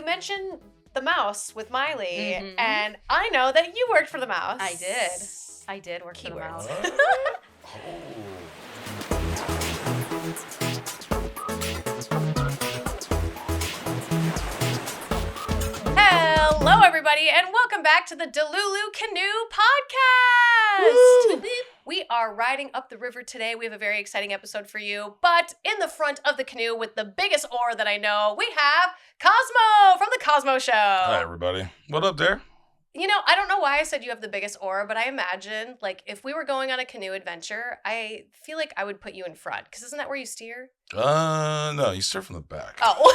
you mentioned the mouse with Miley, and I know that you worked for the mouse. I did work for the mouse. Hello, everybody, and welcome back to the DeluluCanoePod. Woo! We are riding up the river today. We have a very exciting episode for you. But in the front of the canoe with the biggest oar that I know, we have Cosmo from the Cosmo Show. Hi, everybody. What up there? You know, I don't know why I said you have the biggest oar, but I imagine, like, if we were going on a canoe adventure, I feel like I would put you in front. Because isn't that where you steer? No, you start from the back. Oh.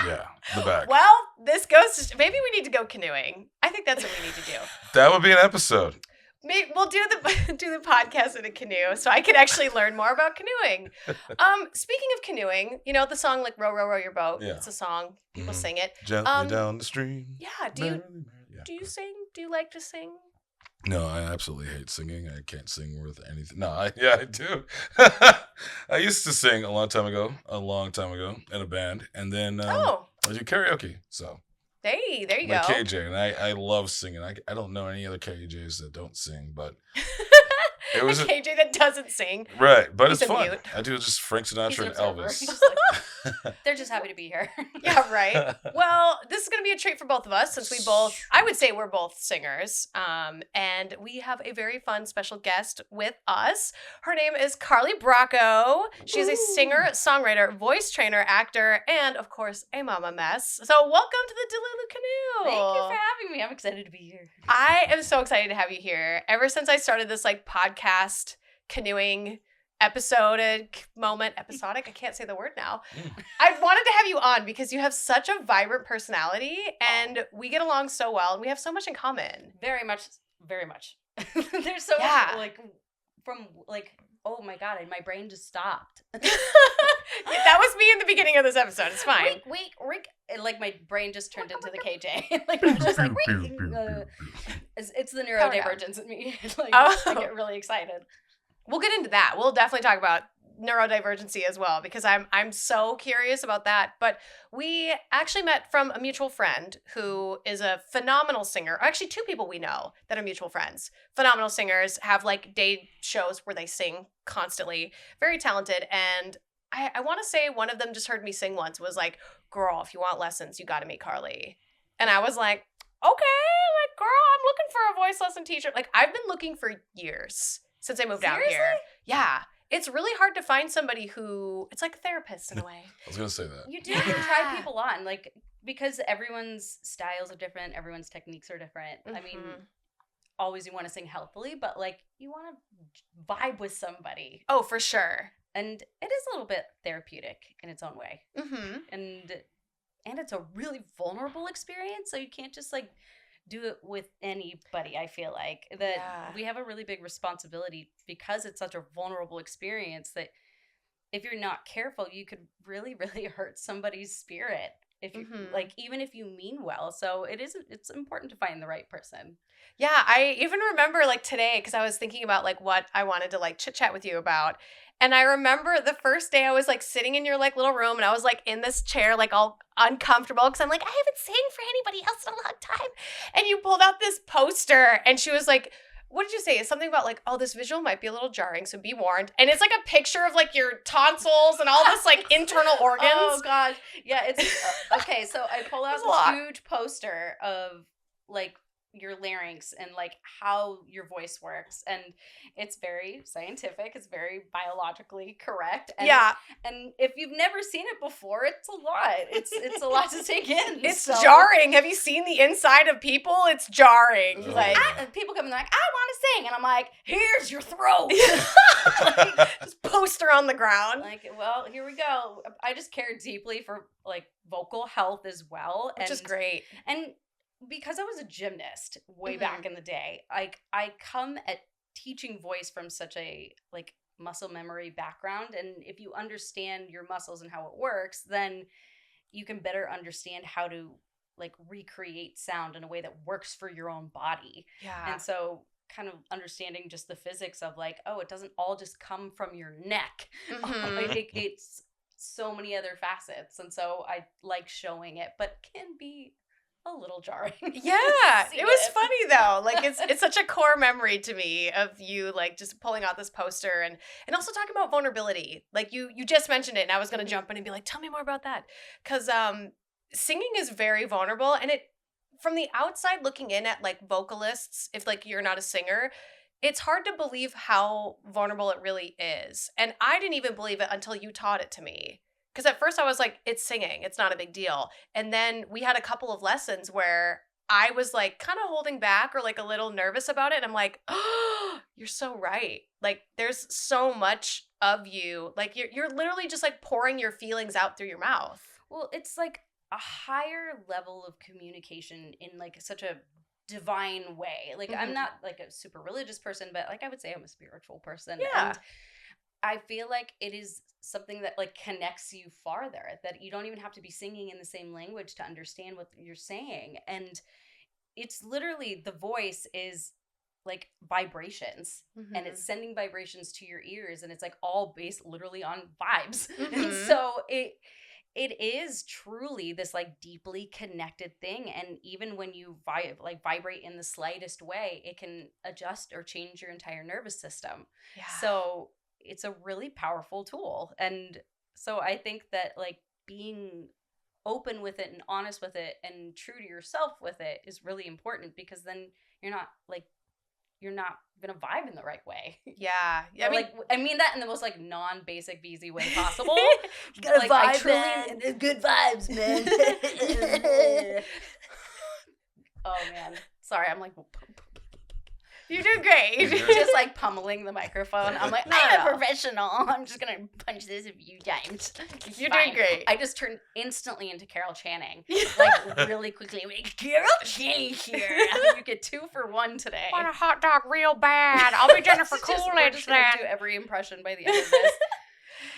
Yeah, the back. Well, this goes to, maybe we need to go canoeing. I think that's what we need to do. That would be an episode. Maybe we'll do the podcast in a canoe so I can actually learn more about canoeing. Speaking of canoeing, you know the song like Row, Row, Row Your Boat? Yeah. It's a song. People sing it. Gently down the stream. Yeah. Do you sing? Do you like to sing? No, I absolutely hate singing. I can't sing worth anything. No, I do. I used to sing a long time ago, in a band, and then I do karaoke. So Hey, there you my go. KJ, and I love singing. I don't know any other KJs that don't sing, but it was a KJ that doesn't sing. right. But He's it's fun. mute. I do just Frank Sinatra and Elvis. They're just happy to be here. Yeah, right. Well, this is going to be a treat for both of us since I would say we're both singers. And we have a very fun special guest with us. Her name is Carly Bracco. She's a singer, songwriter, voice trainer, actor, and of course, a mama mess. So welcome to the Delulu Canoe. Thank you for having me. I'm excited to be here. I am so excited to have you here. Ever since I started this like podcast canoeing episodic, I can't say the word now. I wanted to have you on because you have such a vibrant personality and we get along so well and we have so much in common. Very much. There's so much oh my God, my brain just stopped. That was me in the beginning of this episode. It's fine. Wait. Like my brain just turned into the KJ. Like I was just like, it's the neurodivergence in me. I get really excited. We'll get into that. We'll definitely talk about neurodivergency as well because I'm so curious about that. But we actually met from a mutual friend who is a phenomenal singer. Actually, two people we know that are mutual friends. Phenomenal singers, have like day shows where they sing constantly. Very talented. And I want to say one of them just heard me sing once, was like, girl, if you want lessons, you got to meet Carly. And I was like, okay, like, girl, I'm looking for a voice lesson teacher. Like, I've been looking for years since I moved out here. Yeah. It's really hard to find somebody who, it's like a therapist in a way. I was going to say that. You do. You try people on, like, because everyone's styles are different. Everyone's techniques are different. I mean, always you want to sing healthily, but like, you want to vibe with somebody. Oh, for sure. And it is a little bit therapeutic in its own way. Mm-hmm. And it's a really vulnerable experience. So you can't just like do it with anybody. I feel like that we have a really big responsibility because it's such a vulnerable experience that if you're not careful, you could really, really hurt somebody's spirit. If you like, even if you mean well. So it's important to find the right person. Yeah. I even remember like today, because I was thinking about like what I wanted to like chit chat with you about. And I remember the first day I was like sitting in your like little room and I was like in this chair, like all uncomfortable because I'm like, I haven't sang for anybody else in a long time. And you pulled out this poster and she was like, what did you say? It's something about like, oh, this visual might be a little jarring, so be warned. And it's like a picture of like your tonsils and all this like internal organs. Oh gosh. Yeah, it's okay. So I pull out this huge poster of like your larynx and like how your voice works, and it's very scientific, it's very biologically correct, and and if you've never seen it before, it's a lot, it's a lot to take in. It's jarring. Have you seen the inside of people? It's jarring. Like people come and they're like, I want to sing, and I'm like, here's your throat. Like, just poster on the ground. Like, well, here we go. I just care deeply for like vocal health as well, which is great. And because I was a gymnast way back in the day, I come at teaching voice from such a like muscle memory background, and if you understand your muscles and how it works, then you can better understand how to like recreate sound in a way that works for your own body. Yeah. And so kind of understanding just the physics of like, oh, it doesn't all just come from your neck. It's so many other facets. And so I like showing it, but can be a little jarring. Yeah, it was funny though. Like it's such a core memory to me of you like just pulling out this poster and also talking about vulnerability. Like you just mentioned it, and I was gonna jump in and be like, tell me more about that, because singing is very vulnerable, and it from the outside looking in at like vocalists, if like you're not a singer, it's hard to believe how vulnerable it really is. And I didn't even believe it until you taught it to me. Because at first I was like, it's singing. It's not a big deal. And then we had a couple of lessons where I was like kind of holding back or like a little nervous about it. And I'm like, oh, you're so right. Like there's so much of you. Like you're literally just like pouring your feelings out through your mouth. Well, it's like a higher level of communication in like such a divine way. Like I'm not like a super religious person, but like I would say I'm a spiritual person. Yeah. And I feel like it is something that like connects you farther, that you don't even have to be singing in the same language to understand what you're saying. And it's literally, the voice is like vibrations, and it's sending vibrations to your ears, and it's like all based literally on vibes. And so it is truly this like deeply connected thing. And even when you vibrate in the slightest way, it can adjust or change your entire nervous system. Yeah. So it's a really powerful tool. And so I think that like being open with it and honest with it and true to yourself with it is really important, because then you're not gonna vibe in the right way. Yeah. I mean that in the most like non-basic easy way possible. You gotta like, vibe, man. Good vibes, man. Oh man, sorry, I'm like You did great. just like pummeling the microphone. I'm like, I'm a professional. I'm just gonna punch this a few times. You're doing great. I just turned instantly into Carol Channing, like really quickly. I'm like, Carol Channing here. You get 2 for 1 today. Want a hot dog real bad? I'll be Jennifer Coolidge We're just gonna then. do every impression by the end of this.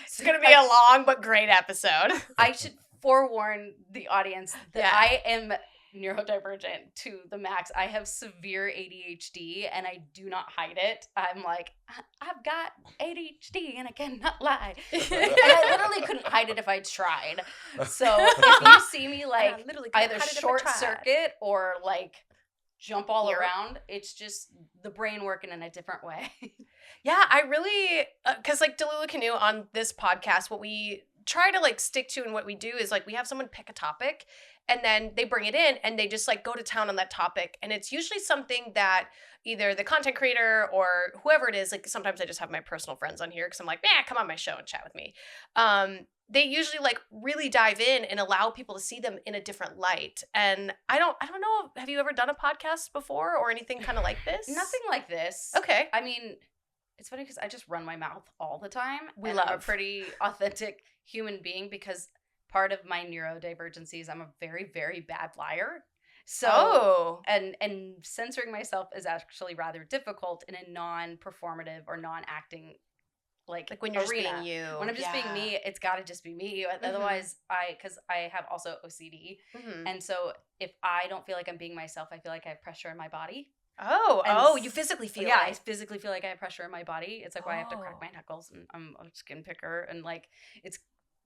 It's gonna be a long but great episode. I should forewarn the audience that Yeah. I am neurodivergent to the max. I have severe ADHD and I do not hide it. I'm like, I've got ADHD and I cannot lie. And I literally couldn't hide it if I tried. So if you see me like either short circuit or like jump all around, it's just the brain working in a different way. Yeah, I really, because like Delulu Canoe on this podcast, what we try to like stick to and what we do is like we have someone pick a topic and then they bring it in and they just like go to town on that topic. And it's usually something that either the content creator or whoever it is, like sometimes I just have my personal friends on here because I'm like, come on my show and chat with me. They usually like really dive in and allow people to see them in a different light. And I don't know, have you ever done a podcast before or anything kind of like this? Nothing like this. Okay. I mean, it's funny because I just run my mouth all the time. I'm a pretty authentic human being because part of my neurodivergency is I'm a very, very bad liar. So, and censoring myself is actually rather difficult in a non-performative or non-acting like when you're arena. just being you. When I'm just being me, it's got to just be me. Otherwise, because I have also OCD. And so if I don't feel like I'm being myself, I feel like I have pressure in my body. You physically feel I it. physically feel like I have pressure in my body. It's like why I have to crack my knuckles and I'm a skin picker and like it's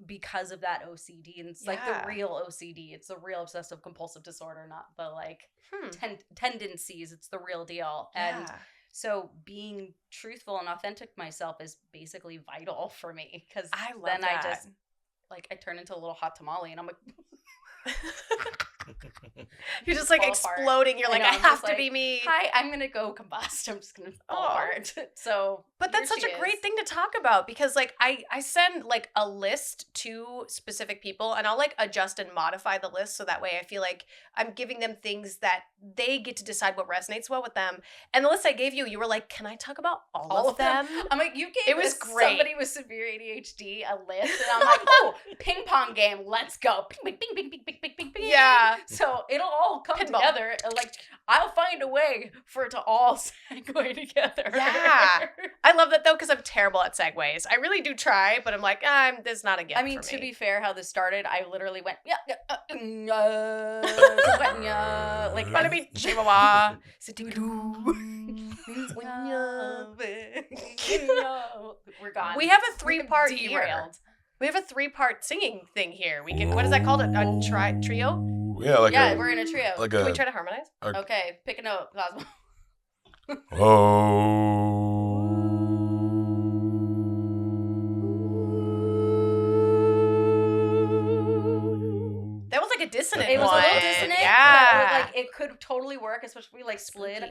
because of that OCD, and it's like the real OCD. It's the real obsessive compulsive disorder, not the like tendencies. It's the real deal. And so being truthful and authentic myself is basically vital for me because then I just like I turn into a little hot tamale and I'm like you're just like exploding. You're like, I have to be me. Hi, I'm gonna go combust. I'm just gonna fall apart. So, but that's such a great thing to talk about because like I send like a list to specific people and I'll like adjust and modify the list so that way I feel like I'm giving them things that they get to decide what resonates well with them. And the list I gave you, you were like, can I talk about all of them? I'm like, you gave somebody with severe ADHD a list, and I'm like, ping pong game, let's go. Ping, ping, ping, ping, ping, ping, ping, ping. Yeah. So it'll all come together. Like I'll find a way for it to all segue together. Yeah. I love that though because I'm terrible at segues. I really do try, but I'm like, there's not a gift. I mean, to be fair, how this started, I literally went like wanna be Chihuahua. We're gone. We have a 3-part derailed. year. We have a 3-part singing thing here. We can. What is that called? A trio? Yeah, we're in a trio. Can we try to harmonize? Okay, pick a note, Cosmo. That was like a dissonant It was one. a little dissonant. Yeah. But it could totally work, especially if we slid.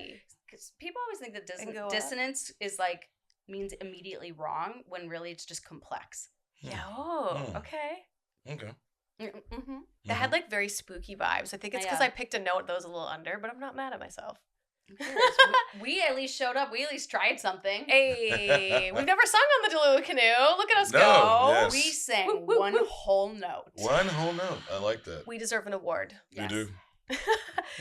Because people always think that dissonance is means immediately wrong when really it's just complex. Yeah. Oh, okay. Okay. Mm-hmm. That had very spooky vibes. I think it's because I picked a note that was a little under, but I'm not mad at myself. we at least showed up. We at least tried something. Hey, we've never sung on the Delulu Canoe. Look at us go. Yes. We sang one whole note. One whole note. I like that. We deserve an award. You do.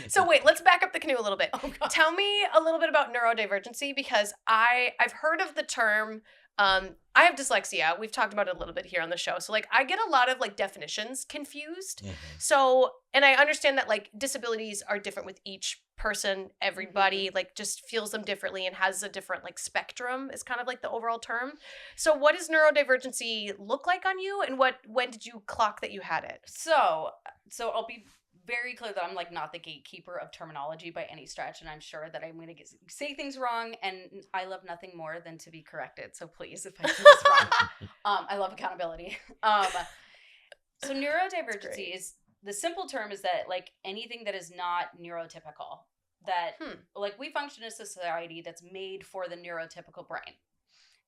So wait, let's back up the canoe a little bit. Oh, Tell me a little bit about neurodivergency, because I've heard of the term. I have dyslexia. We've talked about it a little bit here on the show. So I get a lot of definitions confused. Mm-hmm. So, and I understand that disabilities are different with each person. Everybody just feels them differently and has a different spectrum is kind of the overall term. So what does neurodivergency look like on you, and when did you clock that you had it? So I'll be very clear that I'm not the gatekeeper of terminology by any stretch, and I'm sure that I'm going to say things wrong, and I love nothing more than to be corrected. So please, if I do this wrong, I love accountability. So neurodivergency is the simple term is that anything that is not neurotypical, that we function in a society that's made for the neurotypical brain,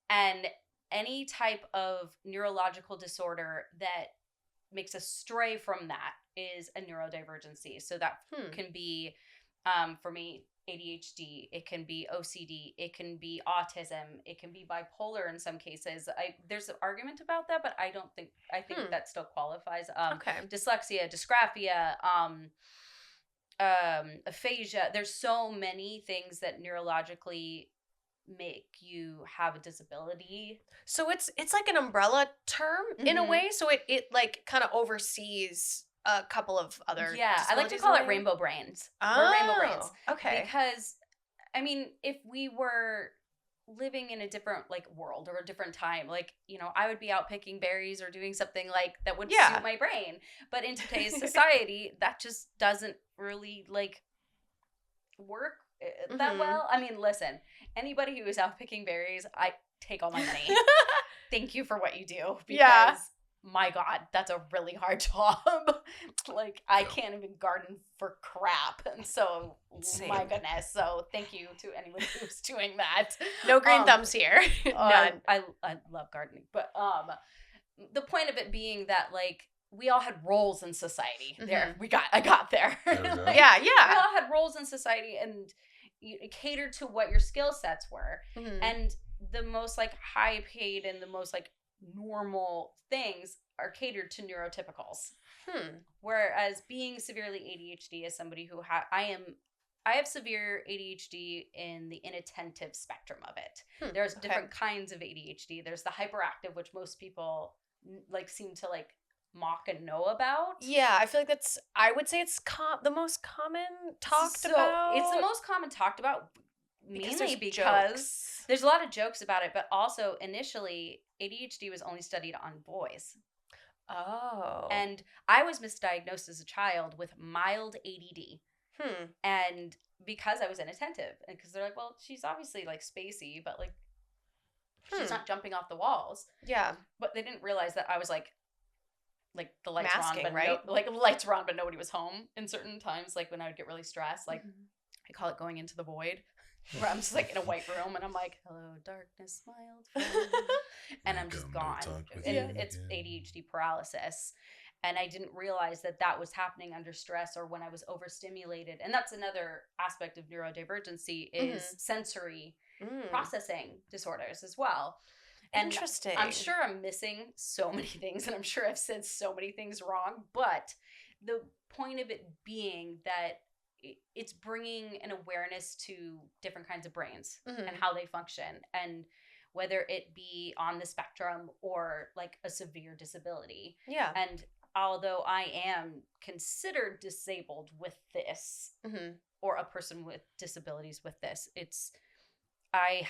and any type of neurological disorder that makes us stray from that is a neurodivergency. So that can be, for me, ADHD, it can be OCD, it can be autism, it can be bipolar in some cases. There's an argument about that, but I think that still qualifies. Dyslexia, dysgraphia, aphasia. There's so many things that neurologically make you have a disability. So it's like an umbrella term in a way. So it kind of oversees a couple of other. Yeah, I like to call it rainbow brains. We're rainbow brains. Okay. Because if we were living in a different world or a different time, I would be out picking berries or doing something that would suit my brain. But in today's society, that just doesn't really work that well. Listen, anybody who is out picking berries, I take all my money. Thank you for what you do, because my God, that's a really hard job. I can't even garden for crap, and so my goodness. So thank you to anyone who's doing that. No green thumbs here. None. I love gardening, but the point of it being that we all had roles in society. There, I got there. Yeah. We all had roles in society, and you catered to what your skill sets were. And the most high paid and the most normal things are catered to neurotypicals. Whereas being severely ADHD as somebody who I have severe ADHD in the inattentive spectrum of it. There's different kinds of ADHD. There's the hyperactive, which most people seem to mock and know about. Yeah, I feel I would say it's the most common talked about. It's the most common talked about mainly because there's a lot of jokes about it, but also initially ADHD was only studied on boys. Oh. And I was misdiagnosed as a child with mild ADD. And because I was inattentive, and because they're well, she's obviously spacey, but she's not jumping off the walls. Yeah. But they didn't realize that I was the lights masking, were on, but right? lights were on, but nobody was home in certain times. When I would get really stressed, I call it going into the void, where I'm just in a white room and I'm hello, darkness, mild friend. And I'm just gone. And it's ADHD paralysis. And I didn't realize that was happening under stress or when I was overstimulated. And that's another aspect of neurodivergency is sensory processing disorders as well. And interesting. I'm sure I'm missing so many things, and I'm sure I've said so many things wrong, but the point of it being that it's bringing an awareness to different kinds of brains and how they function, and whether it be on the spectrum or a severe disability. Yeah. And although I am considered disabled with this, or a person with disabilities with this, I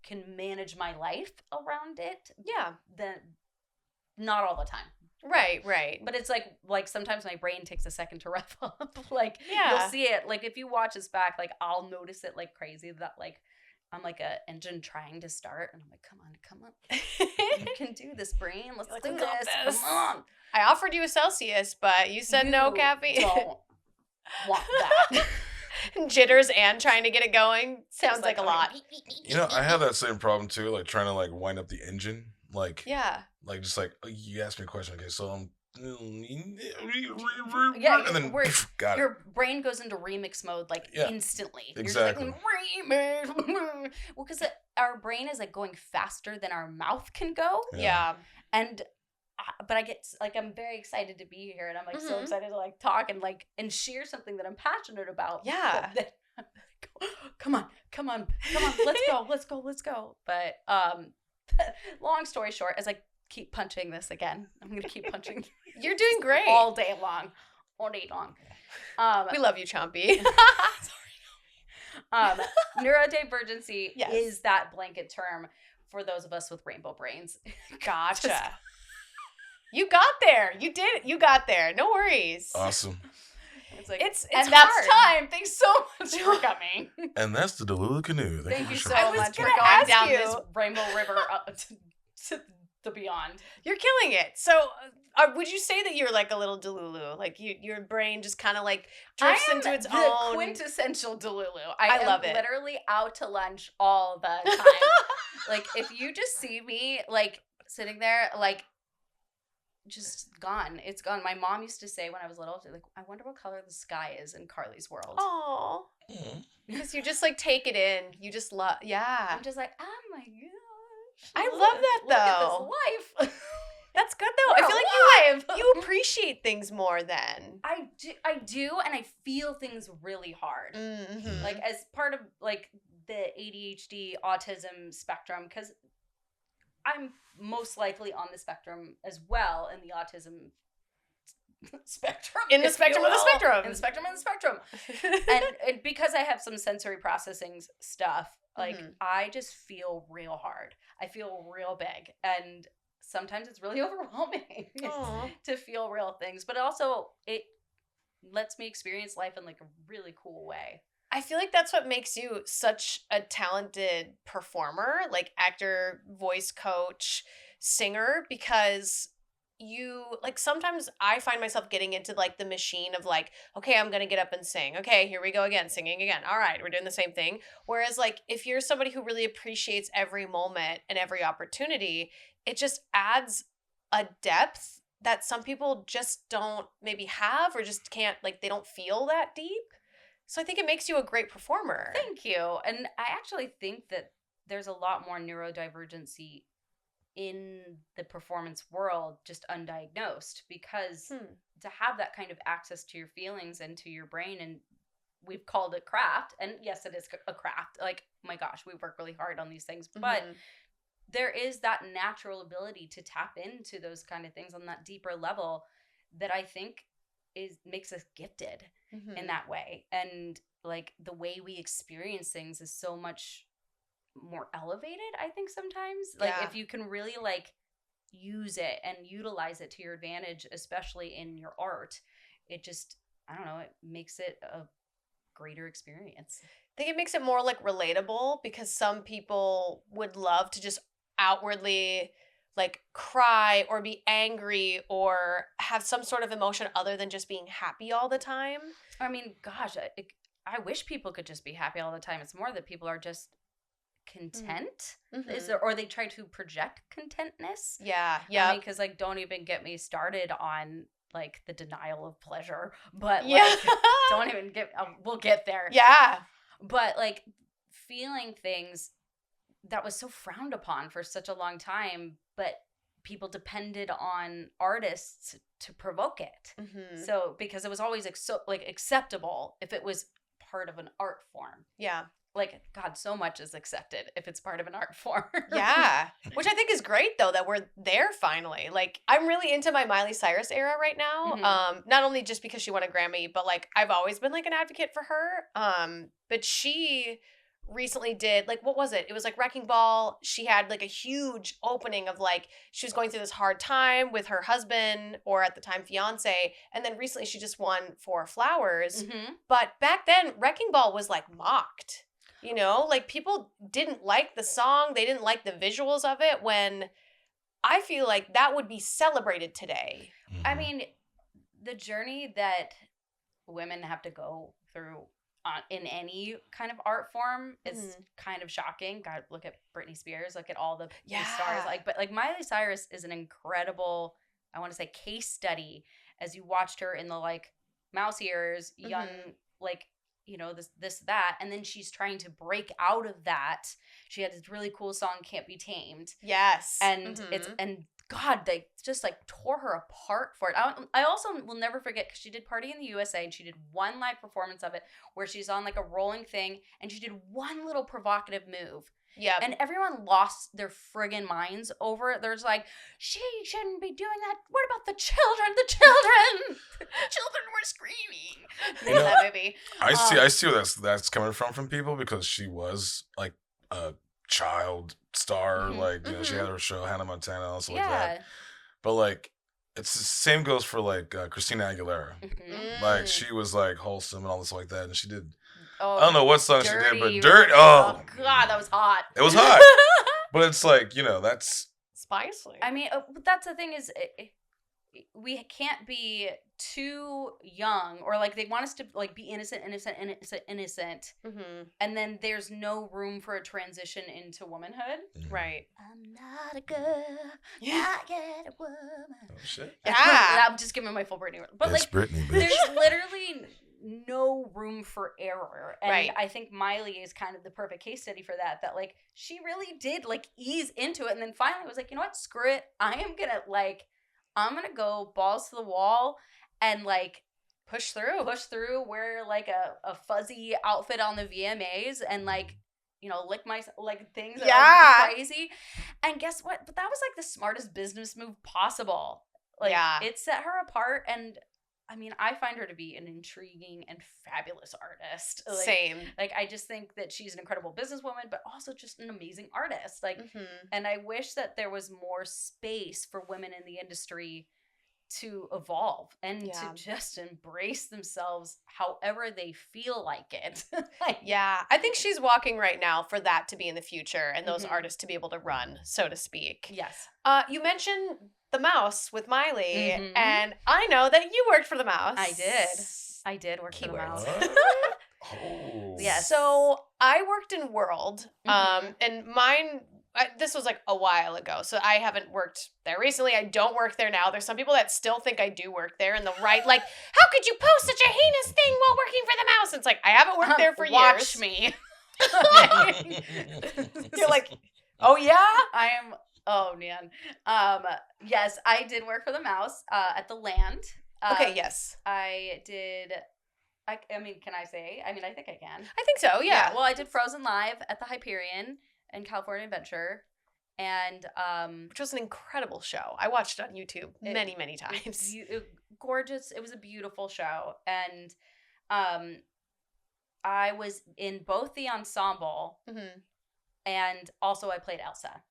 can manage my life around it. Yeah. Then not all the time. Right. But it's like sometimes my brain takes a second to rev up. Like, Yeah. you'll see it. Like, if you watch us back, like, I'll notice it like crazy that, like, I'm like a engine trying to start, and I'm like, come on. You can do this, brain. Let's Like, do "We got this. this." Come on. I offered you a Celsius, but you said no caffeine. Don't want that. Jitters and trying to get it going sounds like a lot. You know, I have that same problem too, like trying to like wind up the engine. Like, Yeah. like just like, you asked me a question. Okay, so Yeah, and then got it. Your brain goes into remix mode like instantly. Exactly. You're just like, remix. Well, because our brain is like going faster than our mouth can go. Yeah. And but I get like, I'm very excited to be here, and I'm like so excited to like talk and share something that I'm passionate about. Yeah. But then, come on, let's go. But long story short, as I keep punching this again, I'm gonna keep punching. You're doing great. all day long. We love you, Chompy. Neurodivergency Yes. is that blanket term for those of us with rainbow brains. Gotcha. You got there. You did it. You got there. No worries. Awesome. It's like, It's and hard. that's time. Thanks so much for coming. And that's the DeluluCanoe. Canoe. Thank you for so I was much for gonna going ask down you. this rainbow river to the beyond. You're killing it. So, would you say that you're like a little delulu? Like your brain just kind of like drifts into its the own. quintessential delulu. I am love it. Literally out to lunch all the time. Like, if you just see me like sitting there, like just gone. It's gone. My mom used to say when I was little, like, I wonder what color the sky is in Carly's world. Oh, because you just like take it in. You just love. Yeah. I'm just like, oh my gosh. I love that Look at though. this life. That's good though. I feel like you appreciate things more then. I do, and I feel things really hard. Mm-hmm. Like, as part of like the ADHD autism spectrum, because I'm most likely on the spectrum as well, in the autism spectrum. In the spectrum of the spectrum. In the spectrum of the spectrum. and because I have some sensory processing stuff, like I just feel real hard. I feel real big, and sometimes it's really overwhelming to feel real things, but also it lets me experience life in like a really cool way. I feel like that's what makes you such a talented performer, like actor, voice coach, singer, because you like sometimes I find myself getting into like the machine of like, okay, I'm going to get up and sing. Okay, here we go again, singing again. All right, we're doing the same thing. Whereas like if you're somebody who really appreciates every moment and every opportunity, it just adds a depth that some people just don't maybe have or just can't, like they don't feel that deep. So I think it makes you a great performer. Thank you. And I actually think that there's a lot more neurodivergency in the performance world just undiagnosed, because to have that kind of access to your feelings and to your brain, and we've called it craft, and yes, it is a craft. Like, my gosh, we work really hard on these things, but there is that natural ability to tap into those kind of things on that deeper level that I think makes us gifted in that way. And like the way we experience things is so much more elevated, I think, sometimes. Like if you can really like use it and utilize it to your advantage, especially in your art, it just, I don't know, it makes it a greater experience. I think it makes it more like relatable, because some people would love to just outwardly like cry or be angry or have some sort of emotion other than just being happy all the time. I mean, gosh, I wish people could just be happy all the time. It's more that people are just content. Is there, or they try to project contentness. Yeah. I mean, because like, don't even get me started on like the denial of pleasure, but like don't even we'll get there. Yeah. But like feeling things that was so frowned upon for such a long time, but people depended on artists to provoke it. So because it was always like acceptable if it was part of an art form. Yeah. Like, God, so much is accepted if it's part of an art form. Yeah. Which I think is great, though, that we're there finally. Like, I'm really into my Miley Cyrus era right now. Not only just because she won a Grammy, but like I've always been like an advocate for her. But she recently did, like, what was it? It was like Wrecking Ball. She had like a huge opening of like, she was going through this hard time with her husband, or at the time fiance. And then recently she just won for Flowers. Mm-hmm. But back then, Wrecking Ball was like mocked. You know, like people didn't like the song. They didn't like the visuals of it, when I feel like that would be celebrated today. I mean, the journey that women have to go through in any kind of art form is kind of shocking. God, look at Britney Spears, look at all the stars. But Miley Cyrus is an incredible, I want to say, case study, as you watched her in the like mouse ears, young, like, you know, this, that. And then she's trying to break out of that. She had this really cool song, Can't Be Tamed. Yes. And and God, they just like tore her apart for it. I also will never forget, because she did Party in the USA, and she did one live performance of it where she's on like a rolling thing, and she did one little provocative move. Yeah. And everyone lost their friggin' minds over it. There's like, she shouldn't be doing that. What about the children? The children! The children were screaming. You know, that movie. I see where that's coming from people, because she was like a child star, like, you know, she had her show Hannah Montana and stuff like that. But like, it's the same goes for like Christina Aguilera. Like, she was like wholesome and all this like that, and she did. I don't know what song she did, but Dirt. Oh God, that was hot. It was hot. But it's like, you know, that's spicy. I mean, that's the thing is, we can't be too young, or like they want us to like be innocent, and then there's no room for a transition into womanhood. Right. I'm not a girl, not yet a woman. Oh shit. Yeah. I'm just giving my full Britney. But it's like, Britney, bitch. there's literally no room for error. And right. I think Miley is kind of the perfect case study for that like she really did like ease into it, and then finally was like, you know what, screw it. I'm gonna go balls to the wall and like push through, wear like a fuzzy outfit on the VMAs, and like, you know, lick my like things that are crazy. And guess what? But that was like the smartest business move possible. Like, it set her apart, and I mean, I find her to be an intriguing and fabulous artist. Like, same. Like, I just think that she's an incredible businesswoman, but also just an amazing artist. Like, and I wish that there was more space for women in the industry to evolve and to just embrace themselves however they feel like it. I think she's walking right now for that to be in the future, and those artists to be able to run, so to speak. Yes. You mentioned the mouse with Miley, and I know that you worked for the mouse. I did work for the mouse. Oh. Yes. So I worked in World, and mine, this was like a while ago, so I haven't worked there recently. I don't work there now. There's some people that still think I do work there, and the right, like, how could you post such a heinous thing while working for the mouse? It's like, I haven't worked there for years. Watch me. You're like, oh yeah? I am, oh man. Yes, I did work for the mouse at the Land. Okay, yes. I did, I mean, can I say? I mean, I think I can. I think so, yeah. Well, I did Frozen Live at the Hyperion and California Adventure, and which was an incredible show. I watched it on YouTube many times. Gorgeous. It was a beautiful show, and I was in both the ensemble, and also I played Elsa,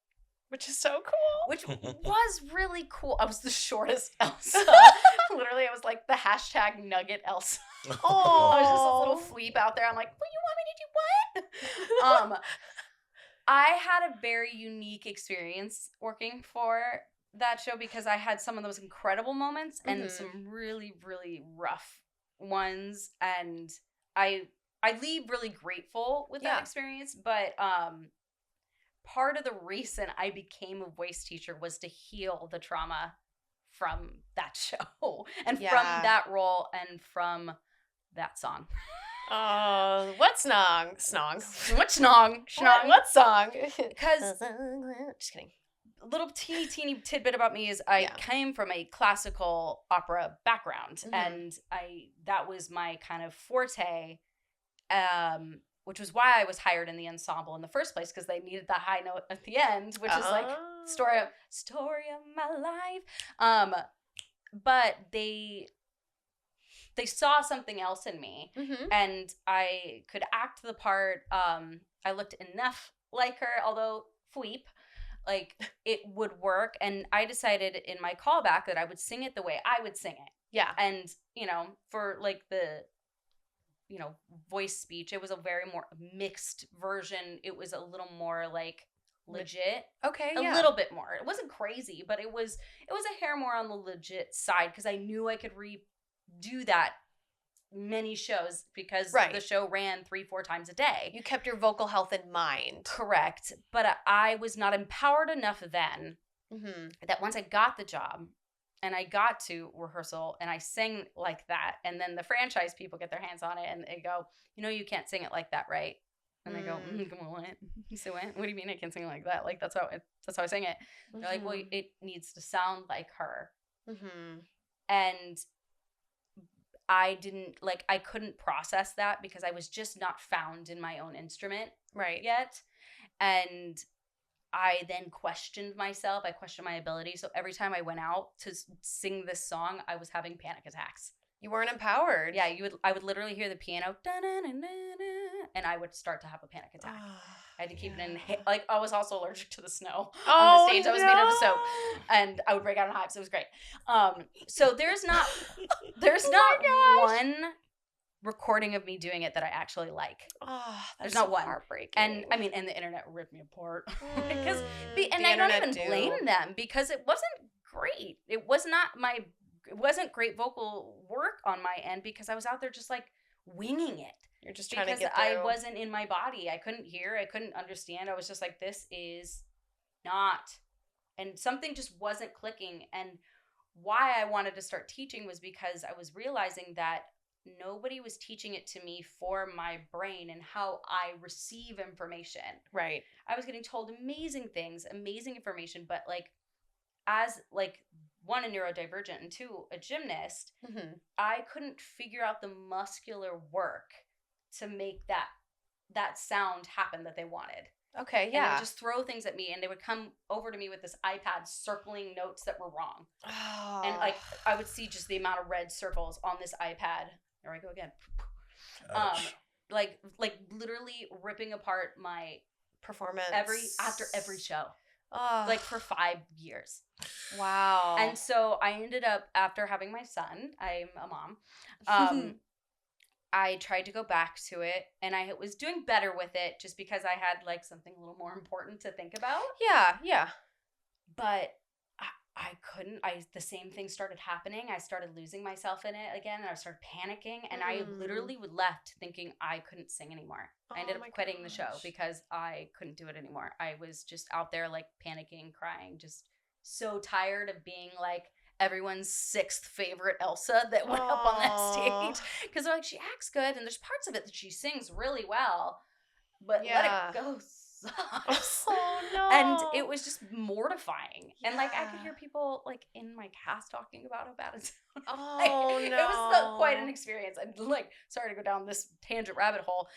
which is so cool. Which was really cool. I was the shortest Elsa. Literally, I was like the hashtag Nugget Elsa. Oh, I was just a little fleep out there. I'm like, well, you want me to do what? I had a very unique experience working for that show, because I had some of those incredible moments and some really, really rough ones. And I leave really grateful with that experience. But part of the reason I became a voice teacher was to heal the trauma from that show and from that role and from that song. Oh, what song? What song? What song? Because just kidding. A little teeny tidbit about me is I came from a classical opera background, and that was my kind of forte, which was why I was hired in the ensemble in the first place, because they needed that high note at the end, which is like story of my life. But they saw something else in me, and I could act the part. I looked enough like her, although fweep, like it would work. And I decided in my callback that I would sing it the way I would sing it. Yeah. And, for like the, voice speech, it was a very more mixed version. It was a little more like legit. Okay, a little bit more. It wasn't crazy, but it was a hair more on the legit side because I knew I could redo that many shows because the show ran 3-4 times a day. You kept your vocal health in mind. Correct. But I was not empowered enough then that once I got the job and I got to rehearsal and I sang like that, and then the franchise people get their hands on it and they go, you can't sing it like that, right? And I go, come on, what? So what? What do you mean I can sing it like that? Like, that's how I sing it. They're like, well, it needs to sound like her. And I couldn't process that because I was just not found in my own instrument yet. And I then questioned myself. I questioned my ability. So every time I went out to sing this song, I was having panic attacks. You weren't empowered. Yeah, I would literally hear the piano, and I would start to have a panic attack. I had to keep it in. I was also allergic to the snow on the stage. I was made out of soap, and I would break out in hives. It was great. So there's not one recording of me doing it that I actually like. There's not one. Heartbreaking. And I mean, and the internet ripped me apart because, and I don't even blame them because it wasn't great. It wasn't great vocal work on my end because I was out there just like winging it. You're just trying to get through. I wasn't in my body. I couldn't hear. I couldn't understand. I was just like, this is not. And something just wasn't clicking. And why I wanted to start teaching was because I was realizing that nobody was teaching it to me for my brain and how I receive information. Right. I was getting told amazing things, amazing information, but like as like one, a neurodivergent, and two, a gymnast, I couldn't figure out the muscular work to make that sound happen that they wanted. Okay, yeah. And they would just throw things at me, and they would come over to me with this iPad circling notes that were wrong. Oh. And like I would see just the amount of red circles on this iPad. There I go again. Like literally ripping apart my performance after every show. Like for 5 years. Wow. And so I ended up, after having my son, I'm a mom, I tried to go back to it, and I was doing better with it just because I had like something a little more important to think about. Yeah. But I couldn't. The same thing started happening. I started losing myself in it again, and I started panicking, and I literally left thinking I couldn't sing anymore. I ended up quitting the show because I couldn't do it anymore. I was just out there like panicking, crying, just so tired of being like everyone's 6th favorite Elsa that went up on that stage. Because they're like, she acts good, and there's parts of it that she sings really well, but let it go. Oh no. And it was just mortifying. Yeah. And like I could hear people like in my cast talking about how bad it sounded. Oh like, no. It was quite an experience. I'm like sorry to go down this tangent rabbit hole.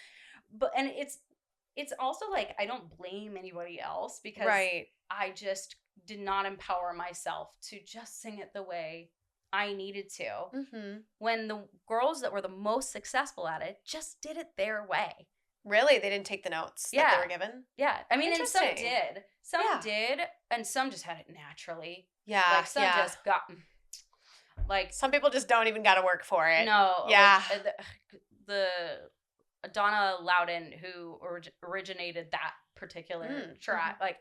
But and it's also like I don't blame anybody else because I just did not empower myself to just sing it the way I needed to. When the girls that were the most successful at it just did it their way. Really? They didn't take the notes that they were given? Yeah. I mean, and some did. Some did, and some just had it naturally. Yeah. Like, some just got, like... Some people just don't even got to work for it. No. Yeah. Like, the Donna Loudon, who originated that particular track, like...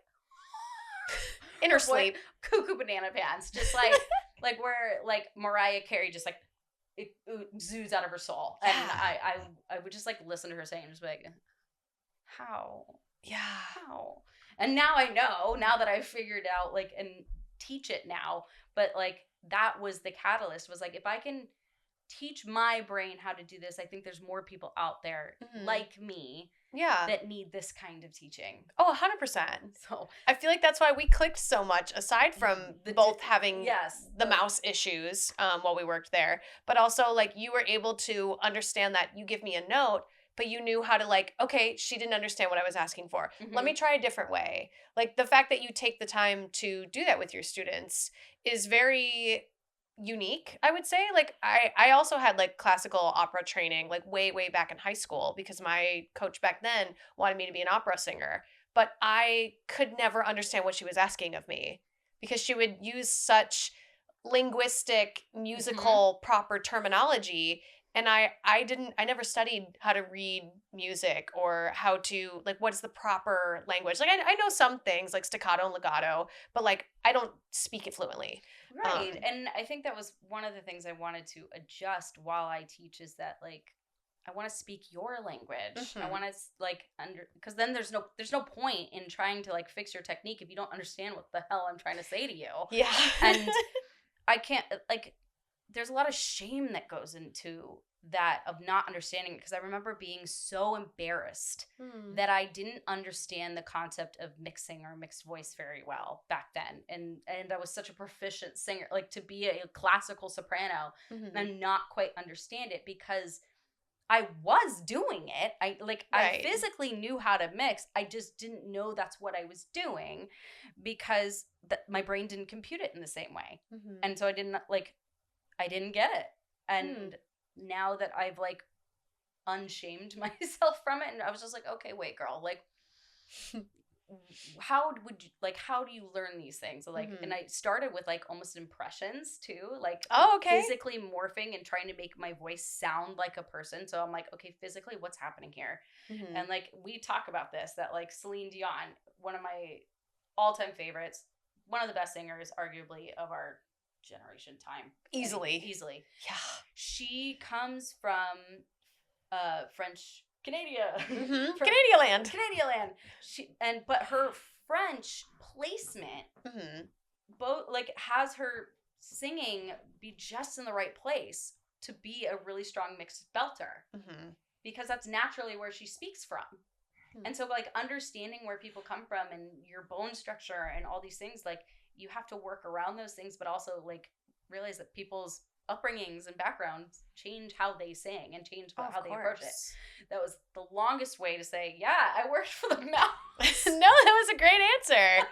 In her sleep. Cuckoo Banana Pants. Just like, like where, like, Mariah Carey just, like, it oozes out of her soul. And I would just like listen to her saying, just like, how? Yeah. How? And now I know, now that I've figured out like and teach it now, but like that was the catalyst, was like if I can teach my brain how to do this, I think there's more people out there like me that need this kind of teaching. Oh, 100%. So I feel like that's why we clicked so much, aside from both having the mouse issues while we worked there, but also like you were able to understand that you give me a note, but you knew how to like, okay, she didn't understand what I was asking for. Let me try a different way. Like the fact that you take the time to do that with your students is very unique, I would say. Like I also had like classical opera training like way back in high school because my coach back then wanted me to be an opera singer, but I could never understand what she was asking of me because she would use such linguistic musical proper terminology, and I never studied how to read music or how to like what's the proper language. Like I know some things like staccato and legato, but like I don't speak it fluently. Right. And I think that was one of the things I wanted to adjust while I teach is that like I want to speak your language. I want to like because then there's no point in trying to like fix your technique if you don't understand what the hell I'm trying to say to you. Yeah. And I can't like there's a lot of shame that goes into that of not understanding it because I remember being so embarrassed that I didn't understand the concept of mixing or mixed voice very well back then, and I was such a proficient singer, like to be a classical soprano and not quite understand it because I was doing it. I physically knew how to mix. I just didn't know that's what I was doing because my brain didn't compute it in the same way, and so I didn't get it, and now that I've like unshamed myself from it and I was just like, okay, wait, girl, like how do you learn these things? So, like and I started with like almost impressions too, like physically morphing and trying to make my voice sound like a person. So I'm like, okay, physically what's happening here? And like we talk about this, that like Celine Dion, one of my all-time favorites, one of the best singers arguably of our generation time, easily. Yeah, she comes from French Canada, Canadian land. But her French placement both like has her singing be just in the right place to be a really strong mixed belter because that's naturally where she speaks from. And so like understanding where people come from and your bone structure and all these things, like you have to work around those things, but also like realize that people's upbringings and backgrounds change how they sing and change how they approach it. That was the longest way to say, yeah, I worked for the mouse. No, that was a great answer.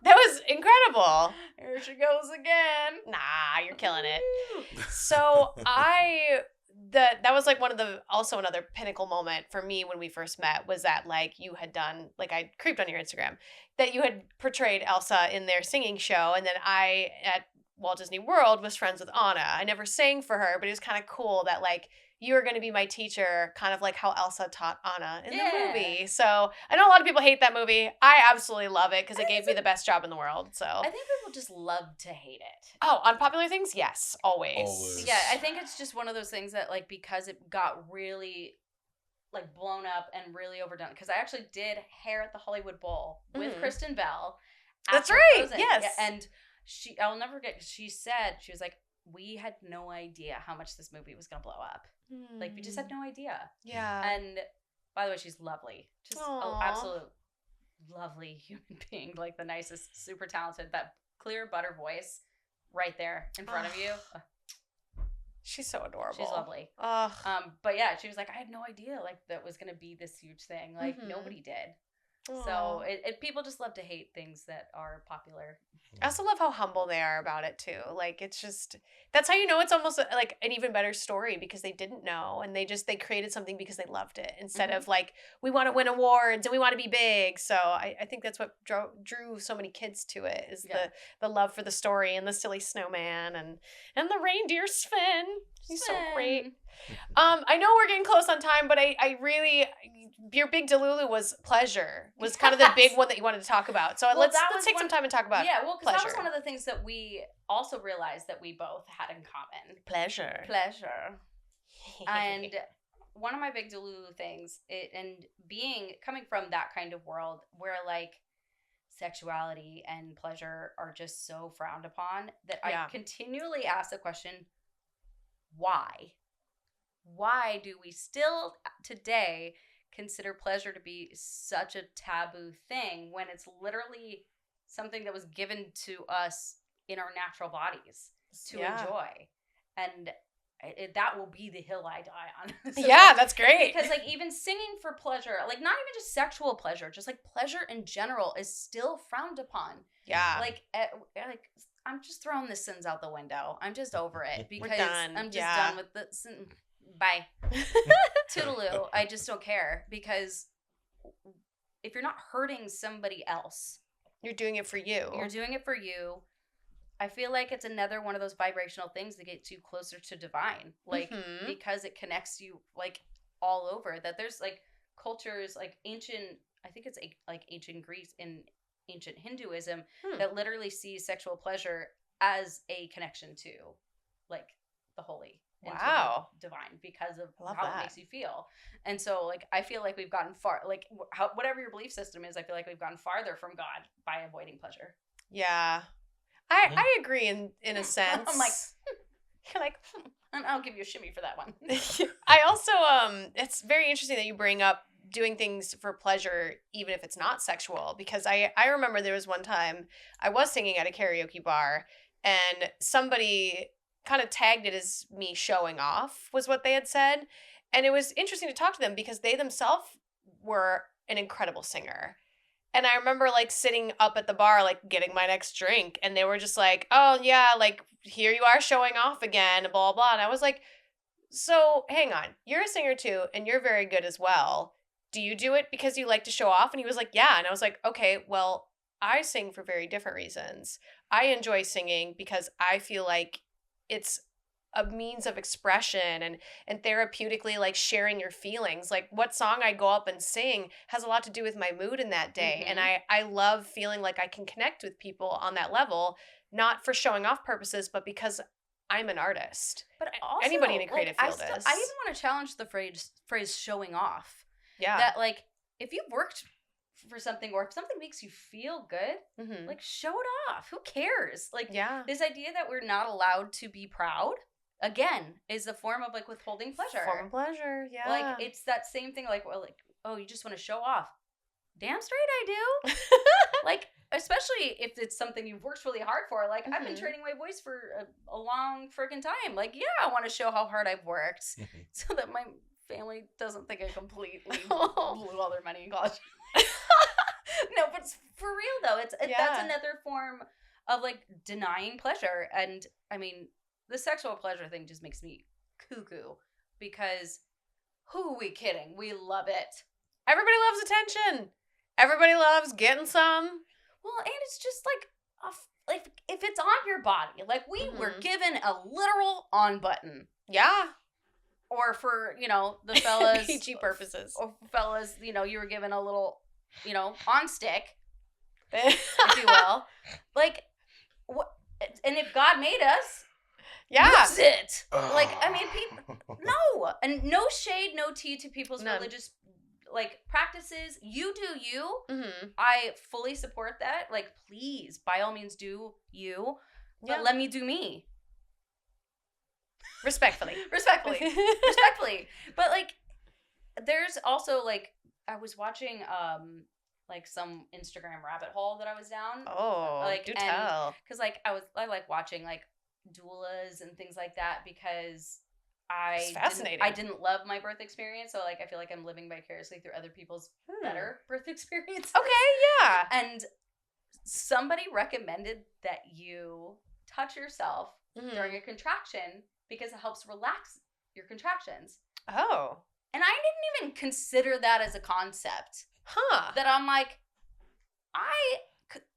That was incredible. Here she goes again. Nah, you're killing it. So that was like also another pinnacle moment for me when we first met was that like you had done, like I creeped on your Instagram, that you had portrayed Elsa in their singing show, and then I at Walt Disney World was friends with Anna. I never sang for her, but it was kind of cool that like you were going to be my teacher, kind of like how Elsa taught Anna in the movie. So I know a lot of people hate that movie. I absolutely love it because it gave me the best job in the world. So I think people just love to hate it. Oh, unpopular things? Yes, always. Yeah, I think it's just one of those things that like because it got really like blown up and really overdone. Because I actually did Hair at the Hollywood Bowl with Kristen Bell. That's right. Frozen. Yes. Yeah, and I'll never forget. She said, she was like, we had no idea how much this movie was going to blow up. Like, we just had no idea. Yeah. And by the way, she's lovely. Just an absolute lovely human being. Like, the nicest, super talented, that clear butter voice right there in front of you. She's so adorable. She's lovely. But yeah, she was like, I had no idea, like, that was going to be this huge thing. Like, nobody did. So people just love to hate things that are popular. I also love how humble they are about it too. Like it's just, that's how you know it's almost like an even better story because they didn't know and they created something because they loved it instead of like, we want to win awards and we want to be big. So I think that's what drew so many kids to it is the love for the story and the silly snowman and the reindeer Sven. He's so great. I know we're getting close on time, but I really, your big Delulu was pleasure, was kind of the big one that you wanted to talk about. So let's take some time and talk about Yeah, well, because that was one of the things that we also realized that we both had in common. Pleasure. And one of my big Delulu things, coming from that kind of world where like sexuality and pleasure are just so frowned upon that I continually ask the question, why? Why do we still today consider pleasure to be such a taboo thing when it's literally something that was given to us in our natural bodies to enjoy? And that will be the hill I die on. So that's great. Because like even singing for pleasure, like not even just sexual pleasure, just like pleasure in general is still frowned upon. Yeah. Like I'm just throwing the sins out the window. I'm just over it because I'm just done with the sin. Bye. Toodaloo. I just don't care because if you're not hurting somebody else, you're doing it for you. You're doing it for you. I feel like it's another one of those vibrational things that gets you closer to divine. Like, because it connects you, like, all over. That there's, like, cultures, like, ancient, I think it's, like, ancient Greece and ancient Hinduism that literally sees sexual pleasure as a connection to, like, the holy. Wow. The divine because of how it makes you feel. And so, like, I feel like we've gotten far, like, whatever your belief system is, I feel like we've gotten farther from God by avoiding pleasure. Yeah. I agree in a sense. I'm like, you're like, and I'll give you a shimmy for that one. I also, it's very interesting that you bring up doing things for pleasure, even if it's not sexual, because I remember there was one time I was singing at a karaoke bar and somebody kind of tagged it as me showing off was what they had said. And it was interesting to talk to them because they themselves were an incredible singer. And I remember like sitting up at the bar, like getting my next drink. And they were just like, oh yeah, like here you are showing off again, blah, blah. And I was like, so hang on, you're a singer too. And you're very good as well. Do you do it because you like to show off? And he was like, yeah. And I was like, okay, well, I sing for very different reasons. I enjoy singing because I feel like it's a means of expression and therapeutically like sharing your feelings. Like what song I go up and sing has a lot to do with my mood in that day. And I love feeling like I can connect with people on that level, not for showing off purposes, but because I'm an artist. But also, anybody in a creative field is. I even want to challenge the phrase showing off. Yeah. That like, if you've worked for something or if something makes you feel good, like show it off. Who cares? Like this idea that we're not allowed to be proud, again, is a form of like withholding pleasure. Form of pleasure, yeah. Like it's that same thing like, well, like, oh, you just want to show off. Damn straight I do. Like, especially if it's something you've worked really hard for. Like, I've been training my voice for a long freaking time. Like, yeah, I want to show how hard I've worked so that my family doesn't think I completely blew all their money in college. No, but for real though, that's another form of like denying pleasure. And I mean, the sexual pleasure thing just makes me cuckoo because who are we kidding? We love it. Everybody loves attention. Everybody loves getting some. Well, and it's just like if it's on your body, like we were given a literal on button. Yeah. Or for, the fellas. PG purposes. Or fellas, you were given a little, on stick, if you will. Like, what? And if God made us, use it. Like, I mean, people, no. And no shade, no tea to people's religious, like, practices. You do you. I fully support that. Like, please, by all means, do you. But let me do me. Respectfully. But like there's also like I was watching like some Instagram rabbit hole that I was down. Oh, like do tell. Because like I like watching like doulas and things like that because it's fascinating. I didn't love my birth experience, so like I feel like I'm living vicariously through other people's better birth experiences. Okay, yeah. And somebody recommended that you touch yourself during a contraction because it helps relax your contractions. Oh. And I didn't even consider that as a concept. Huh. That I'm like, I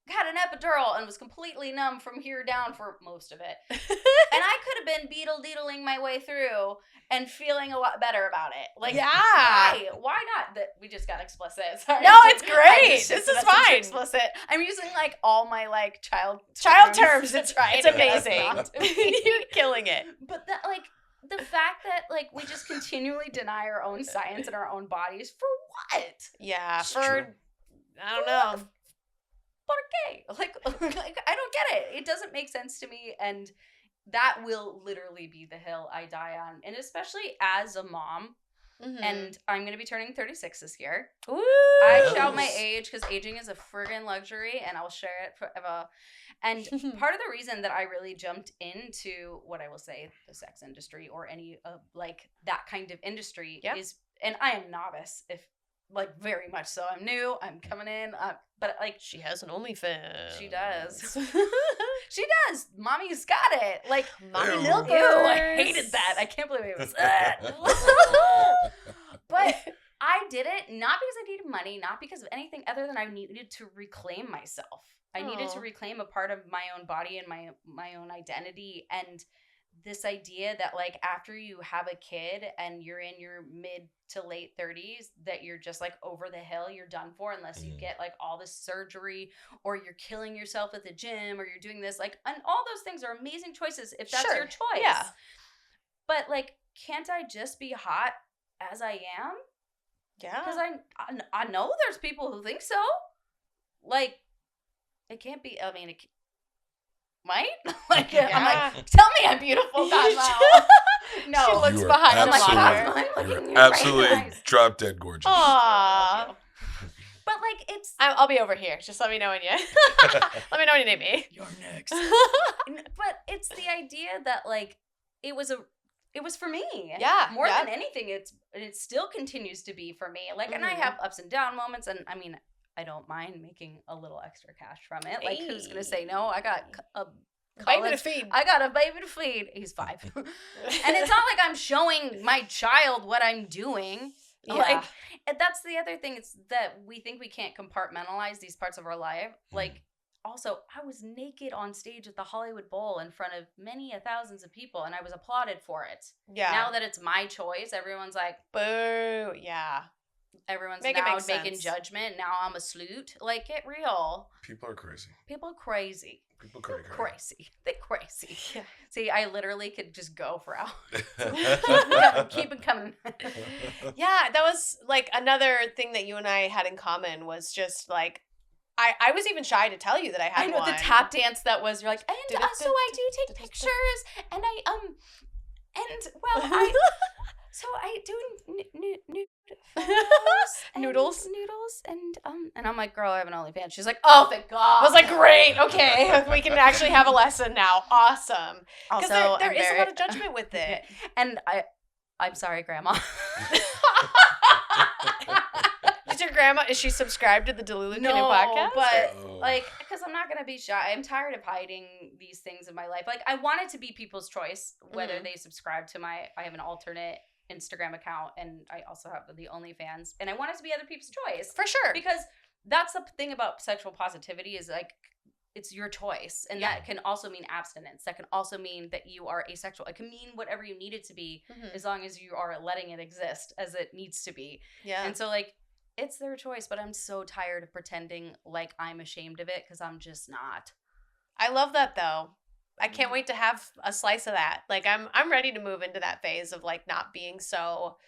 had an epidural and was completely numb from here down for most of it. And I could have been beetle-deedling my way through and feeling a lot better about it. Like, why not? That we just got explicit. Sorry. No, it's great. This is fine. Explicit. I'm using like all my like child terms. That's right. It's amazing. You're killing it. But that like the fact that like we just continually deny our own science and our own bodies for what? Yeah, it's for true. I don't know. But okay, like I don't get it. It doesn't make sense to me, and that will literally be the hill I die on. And especially as a mom, and I'm going to be turning 36 this year. Ooh. I shout my age because aging is a friggin' luxury, and I'll share it forever. And part of the reason that I really jumped into what I will say the sex industry or any like that kind of industry is, and I am novice if like very much so. I'm new. I'm coming in. But like she has an OnlyFans. She does. She does. Mommy's got it. Like mommy milkers. Ew, I hated that. I can't believe it was. But I did it not because I needed money, not because of anything other than I needed to reclaim myself. I needed to reclaim a part of my own body and my own identity, and this idea that like after you have a kid and you're in your mid to late 30s that you're just like over the hill, you're done for unless you get like all this surgery or you're killing yourself at the gym or you're doing this like, and all those things are amazing choices if that's your choice. Yeah. But like, can't I just be hot as I am? Yeah. Because I know there's people who think so. Like, it can't be, I mean, it might? Like, yeah. I'm like, tell me I'm beautiful, Cosmo. No. She looks behind the monitor. You're absolutely drop dead gorgeous. Aww. But like, it's... I'll be over here. Just let me know when you... let me know when you need me. You're next. But it's the idea that like, it was for me. Yeah. More than anything, it still continues to be for me. Like, and I have ups and down moments, and I mean, I don't mind making a little extra cash from it. Like, who's gonna say no? I got a baby to feed. I got a baby to feed. He's 5, and it's not like I'm showing my child what I'm doing. Yeah. Like, and that's the other thing. It's that we think we can't compartmentalize these parts of our life. Like, also, I was naked on stage at the Hollywood Bowl in front of many thousands of people, and I was applauded for it. Yeah. Now that it's my choice, everyone's like, boo. Yeah. Everyone's now making judgment. Now I'm a sleut. Like, get real. People are crazy. People crazy. People crazy. Crazy. They're crazy. Yeah. See, I literally could just go for hours. Keep it coming. Yeah, that was like another thing that you and I had in common was just like, I was even shy to tell you that I had one. I know the tap dance that was, you're like, and so I do take pictures, and I do noodles, and I'm like, girl, I have an OnlyFans. She's like, oh, thank God. I was like, great, okay, we can actually have a lesson now. Awesome. Because there is a lot of judgment with it, and I'm sorry, Grandma. Is your grandma? Is she subscribed to the DeluluCanoe podcast? But like, because I'm not gonna be shy. I'm tired of hiding these things in my life. Like, I want it to be people's choice whether they subscribe to I have an alternate Instagram account, and I also have the OnlyFans, and I want it to be other people's choice for sure. Because that's the thing about sexual positivity is like, it's your choice, and that can also mean abstinence. That can also mean that you are asexual. It can mean whatever you need it to be, as long as you are letting it exist as it needs to be. Yeah, and so like, it's their choice, but I'm so tired of pretending like I'm ashamed of it because I'm just not. I love that though. I can't wait to have a slice of that. Like, I'm ready to move into that phase of like not being so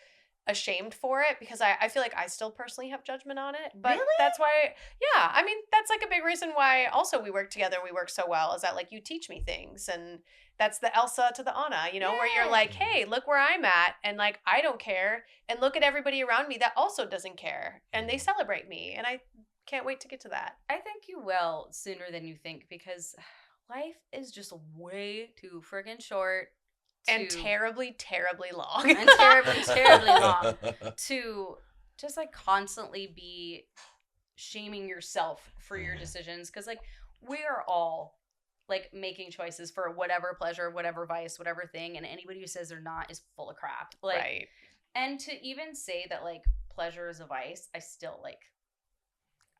ashamed for it, because I feel like I still personally have judgment on it. But really? That's why, yeah, I mean, that's like a big reason why also we work together, we work so well, is that like you teach me things, and that's the Elsa to the Anna, you know, where you're like, hey, look where I'm at, and like, I don't care, and look at everybody around me that also doesn't care, and they celebrate me, and I can't wait to get to that. I think you will sooner than you think, because life is just way too friggin' short. And terribly, terribly long. And terribly, terribly long. To just like constantly be shaming yourself for your decisions. Because like, we are all like making choices for whatever pleasure, whatever vice, whatever thing. And anybody who says they're not is full of crap. Like, right. And to even say that like pleasure is a vice, I still like,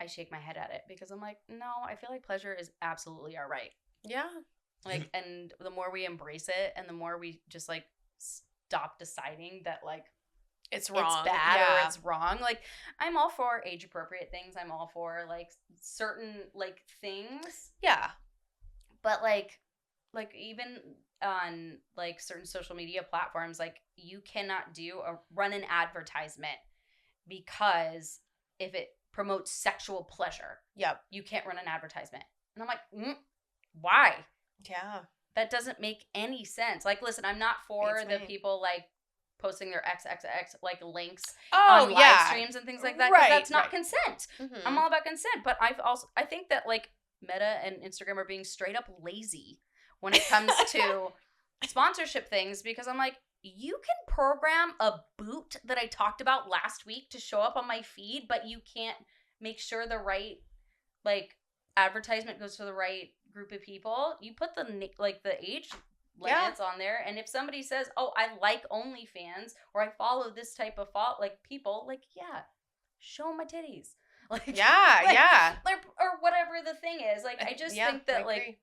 I shake my head at it, because I'm like, no, I feel like pleasure is absolutely our right. Yeah. Like, and the more we embrace it, and the more we just like stop deciding that like it's wrong, it's bad, or it's wrong. Like, I'm all for age appropriate things. I'm all for like certain like things. Yeah. But like even on like certain social media platforms, like you cannot run an advertisement, because if it promotes sexual pleasure, you can't run an advertisement. And I'm like, why? Yeah. That doesn't make any sense. Like, listen, I'm not for the people like posting their XXX like links on live streams and things like that. Right. That's not consent. Mm-hmm. I'm all about consent. But I think that like Meta and Instagram are being straight up lazy when it comes to sponsorship things, because I'm like, you can program a boot that I talked about last week to show up on my feed, but you can't make sure the right, like, advertisement goes to the right group of people. You put the age limits on there, and if somebody says, "Oh, I like OnlyFans," or "I follow this type of people," like, yeah, show my titties, like, or whatever the thing is. Like, I just think that like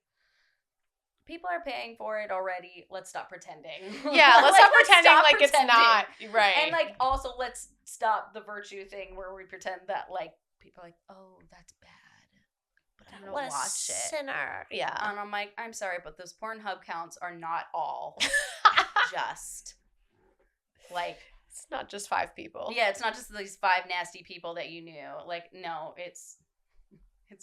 people are paying for it already. Let's stop pretending. Yeah, let's stop pretending like it's not right. And like also let's stop the virtue thing where we pretend that like people are like, oh, that's bad. I'm gonna watch it. Sinner. Yeah. And I'm like, I'm sorry, but those Pornhub counts are not all just like, it's not just 5 people. Yeah, it's not just these 5 nasty people that you knew. Like, no, it's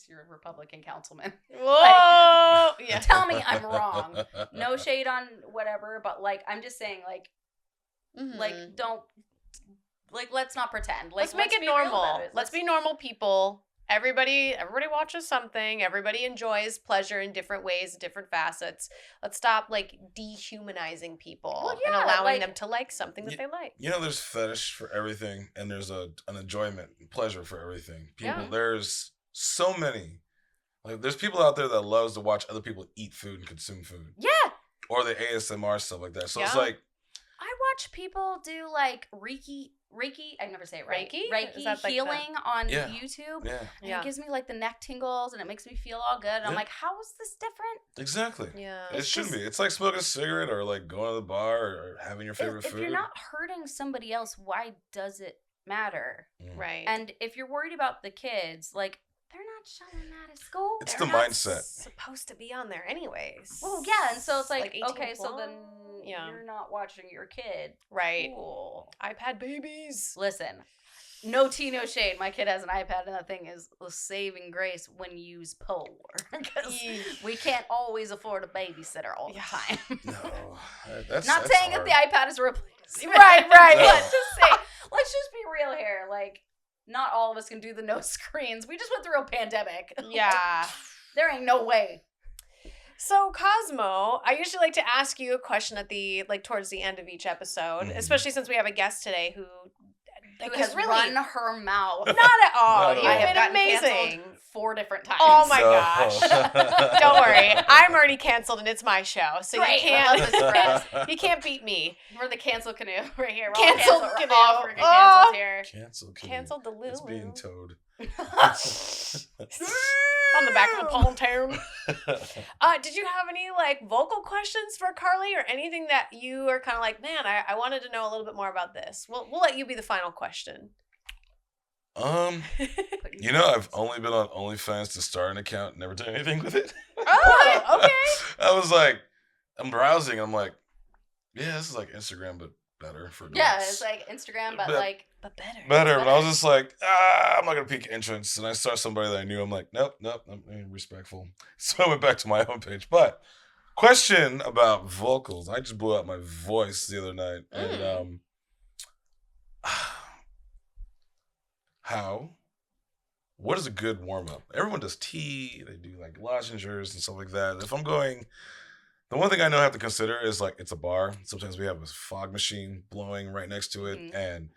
your Republican councilman. Whoa! Like, yeah. Tell me I'm wrong. No shade on whatever, but like, I'm just saying, like, like, don't, like, let's not pretend. Like, let's make it normal. Let's be normal people. Everybody watches something. Everybody enjoys pleasure in different ways, different facets. Let's stop like dehumanizing people and allowing them to like something that they like. You know, there's fetish for everything, and there's an enjoyment and pleasure for everything. There's so many. Like, there's people out there that loves to watch other people eat food and consume food. Yeah. Or the ASMR stuff like that. So it's like, I watch people do like Reiki, I never say it right. Reiki like healing on YouTube. Yeah. And it gives me like the neck tingles and it makes me feel all good. And I'm like, how is this different? Exactly. Yeah. It shouldn't be. It's like smoking a cigarette or like going to the bar or having your favorite food. If you're not hurting somebody else, why does it matter? Right. And if you're worried about the kids, like, they're not showing that at school. It's they're the not mindset. Supposed to be on there anyways. Well, yeah, and so it's like 18 okay, so then Yeah. you're not watching your kid. Right. Cool. iPad babies. Listen, no tea, no shade. My kid has an iPad, and that thing is a saving grace when used poor. Because we can't always afford a babysitter all the time. No. Not that's saying hard. that the iPad is a replacement. Right. No. Let's just be real here. Like, not all of us can do the no screens. We just went through a pandemic. Yeah. There ain't no way. So, Cosmo, I usually like to ask you a question at the towards the end of each episode, especially since we have a guest today who has really run her mouth. Not at all. Not You've at all. been amazing. 4 different times. Oh my gosh. Don't worry. I'm already canceled and it's my show. So Great. you can't beat me. We're the cancel canoe right here. Cancel We're canoe. all freaking canceled here. Cancel DeluluCanoe. It's being towed. On the back of a pontoon. Did you have any vocal questions for Carly or anything that you are kind of like, man, I wanted to know a little bit more about this? We'll let you be the final question. You know, I've only been on OnlyFans to start an account, never done anything with it. Oh, okay. I was like, I'm browsing, I'm like, yeah, this is like Instagram, but better for adults. Yeah, it's like Instagram, but better. Better, but I was just like, I'm not gonna peek entrance, and I saw somebody that I knew. I'm like, nope, I'm being respectful. So I went back to my homepage. But question about vocals. I just blew out my voice the other night, and what is a good warm up? Everyone does tea, they do like lozenges and stuff like that. If I'm going, the one thing I know I have to consider is like it's a bar. Sometimes we have a fog machine blowing right next to it, and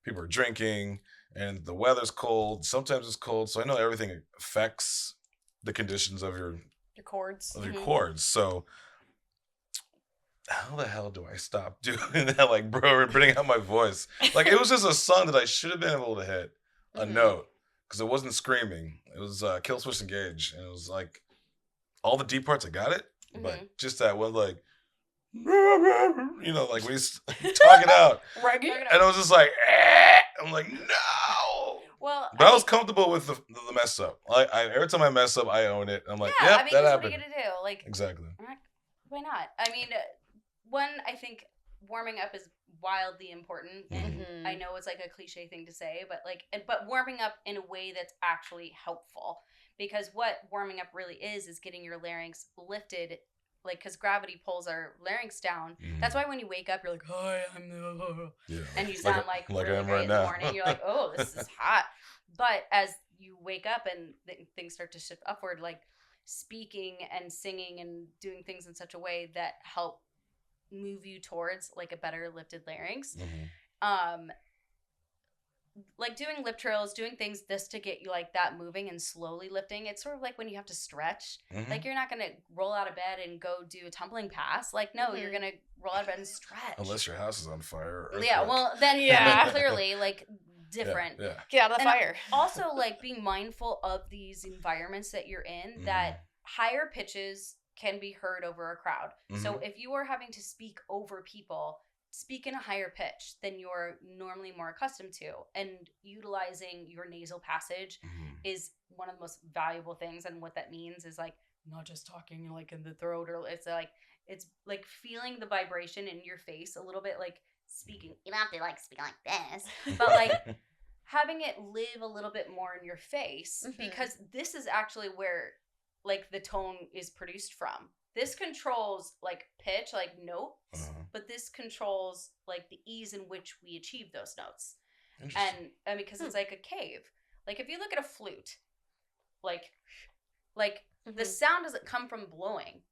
people are drinking, and the weather's cold. Sometimes it's cold, so I know everything affects the conditions of your chords. Your chords. So how the hell do I stop doing that? Like, bro, bringing out my voice. Like, it was just a song that I should have been able to hit a note because it wasn't screaming. It was Kill Switch Engage, and it was like all the deep parts. I got it, but just that one like. You know, like we talk it out, and I was just like, I'm like, no. Well, but I was comfortable with the mess up. Like every time I mess up, I own it. I'm like, yeah, yep, I mean, that what happened. are you gonna do? Like, exactly. Why not? I mean, I think warming up is wildly important, and I know it's like a cliche thing to say, but but warming up in a way that's actually helpful, because what warming up really is getting your larynx lifted. Like, because gravity pulls our larynx down. That's why when you wake up, you're like, hi, I'm the... Yeah. And you sound like I really am great right in now. the morning. You're like, oh, this is hot. But as you wake up and things start to shift upward, like speaking and singing and doing things in such a way that help move you towards like a better lifted larynx. Like doing lip trills, doing things just to get you like that moving and slowly lifting. It's sort of like when you have to stretch. Like you're not going to roll out of bed and go do a tumbling pass. Like, no, you're going to roll out of bed and stretch. Unless your house is on fire. Yeah, well, then clearly, like, different. Yeah. Get out of the fire. Also, like, being mindful of these environments that you're in, that higher pitches can be heard over a crowd. So if you are having to speak over people, speak in a higher pitch than you're normally more accustomed to, and utilizing your nasal passage is one of the most valuable things. And what that means is like not just talking like in the throat, or it's like feeling the vibration in your face a little bit, like speaking. You don't have to like speak like this, but like having it live a little bit more in your face, because this is actually where like the tone is produced from. This controls like pitch, like notes, but this controls like the ease in which we achieve those notes. And because it's like a cave. Like if you look at a flute, like the sound doesn't come from blowing.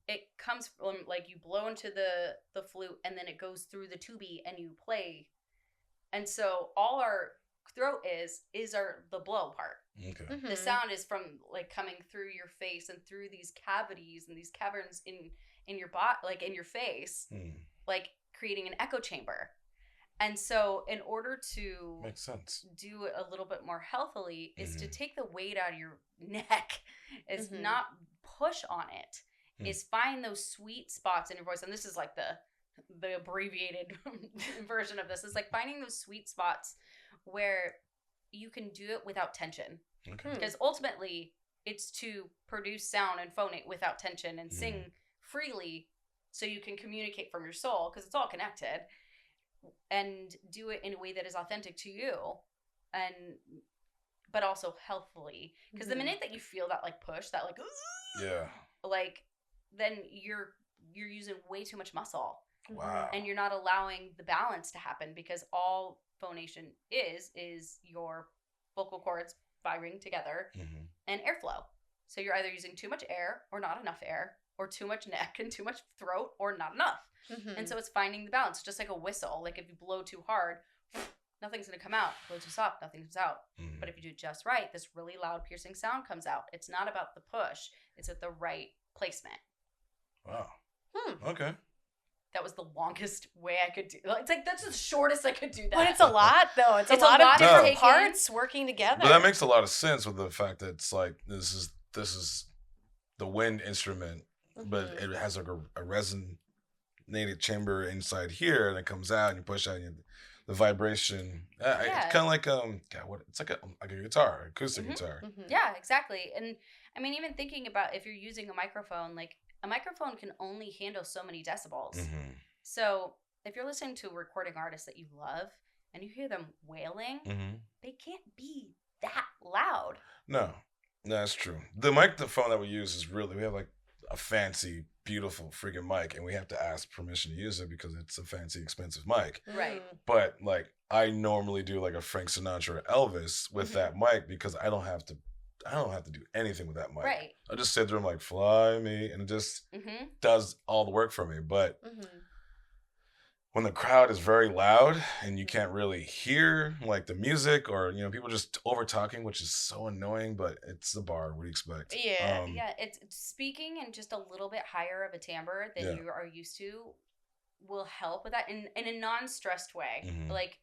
It comes from like you blow into the flute and then it goes through the tubie and you play. And so all our throat is the blow part. Okay. The sound is from like coming through your face and through these cavities and these caverns in your body, like in your face, like creating an echo chamber. And so in order to makes sense, do it a little bit more healthily is to take the weight out of your neck, is not push on it, is find those sweet spots in your voice. And this is like the abbreviated version of this, is like finding those sweet spots where you can do it without tension. Because ultimately it's to produce sound and phonate without tension and sing freely so you can communicate from your soul, because it's all connected, and do it in a way that is authentic to you, and but also healthfully. Because the minute that you feel that like push, that like like then you're using way too much muscle. Wow. And you're not allowing the balance to happen, because all phonation is your vocal cords vibrating together and airflow. So you're either using too much air or not enough air, or too much neck and too much throat or not enough. And so it's finding the balance, just like a whistle. Like if you blow too hard, nothing's going to come out. Blow too soft, nothing comes out. But if you do it just right, this really loud piercing sound comes out. It's not about the push. It's at the right placement. Wow. Okay. That was the longest way I could do. It's like that's the shortest I could do that. But it's a lot, though. It's a lot of different parts working together. But that makes a lot of sense with the fact that it's like this is the wind instrument, but it has like a resonated chamber inside here, and it comes out, and you push out, and the vibration. It's kind of like it's like a guitar, acoustic guitar. Yeah, exactly. And I mean, even thinking about if you're using a microphone, like a microphone can only handle so many decibels. So if you're listening to a recording artist that you love and you hear them wailing, they can't be that loud. No, that's true. The microphone that we use is we have like a fancy, beautiful freaking mic, and we have to ask permission to use it because it's a fancy, expensive mic. Right. But like I normally do like a Frank Sinatra or Elvis with that mic, because I don't have to do anything with that mic. Right. I just sit there and like, fly me, and it just does all the work for me. But when the crowd is very loud and you can't really hear like the music, or people just over talking, which is so annoying, but it's the bar. What do you expect? Yeah. It's speaking in just a little bit higher of a timbre than you are used to will help with that in a non-stressed way. Like